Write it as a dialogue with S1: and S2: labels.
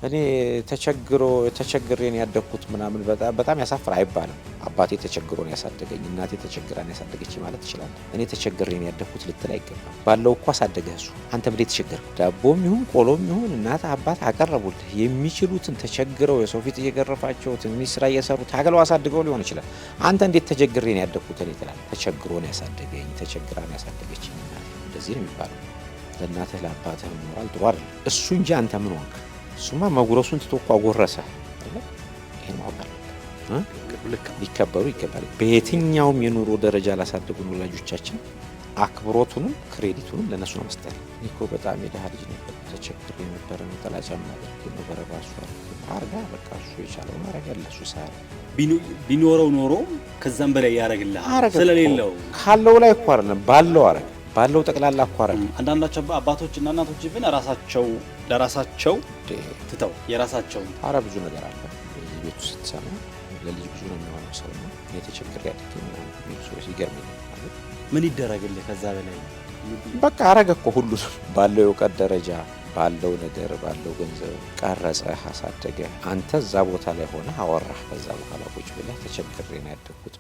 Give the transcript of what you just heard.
S1: እኔ ተቸግሬ ነው ያደኩት ምናምን በጣም ያሳፍር አይባልም። አባቴ ተቸግሮ ነው ያሳደገኝ፣ እናቴ ተቸግራ ነው ያሳደገች ማለት ይችላል። እኔ ተቸግሬ ነው ያደኩት ልትል አይገባም። ባለው እኮ አሳደገህ እሱ። አንተ ምን ተቸገርክ? ዳቦም ይሁን ቆሎም ይሁን እናት አባት አቀረቡልህ። የሚችሉትን ተቸግረው የሰው ፊት እየገረፋቸው ትንሽ ስራ እየሰሩ ታግለው አሳድገው ሊሆን ይችላል። አንተ እንዴት ተቸግሬ ነው ያደኩት እኔ ትላለህ? ተቸግሮ ነው ያሳደገኝ፣ ተቸግራ ነው ያሳደገችኝ እናቴ። እንደዚህ ነው የሚባለው። ለእናትህ ለአባትህ ሞራል ጥሩ አይደለም እሱ እንጂ አንተ ምን ሆንክ? እሱማ መጉረሱን ትቶ እኮ አጎረሰ አይደል? ይሄን ማወቅ አለብህ። ሊከበሩ ይገባል። በየትኛውም የኑሮ ደረጃ ላሳደጉን ወላጆቻችን አክብሮቱንም ክሬዲቱንም ለነሱ ነው መስጠት። እኔ እኮ በጣም የደሃ ልጅ ነበር፣ ተቸግሬ የነበረ ነው፣ ጠላጫ ማድረግ የነበረ ባሱ አርጋ በቃ እሱ የቻለው ማድረግ ያለ እሱ ሳያል
S2: ቢኖረው ኖሮ ከዛም በላይ ያደርግልሃል። ስለሌለው
S1: ካለው ላይ እኮ አይደለም ባለው አረግ ባለው ጠቅላላ እኮ አረግ።
S2: አንዳንዶቹ አባቶችና እናቶች ግን ለራሳቸው ትተው የራሳቸው
S1: ብዙ ነገር አለ። ቤቱ ስትሰማ ለልጅ ብዙ ነው የሚሆነው ሰው ነው የተቸገረ ያድርግ ነው ሰዎች ይገርመኛል።
S2: ምን ይደረግልህ ከዛ በላይ
S1: በቃ አረገ እኮ ሁሉ ባለው የእውቀት ደረጃ ባለው ነገር ባለው ገንዘብ ቀረጸህ አሳደገህ። አንተ እዛ ቦታ ላይ ሆነህ አወራህ። ከዛ በኋላ ቁጭ ብለህ ተቸግሬ ነው ያደኩት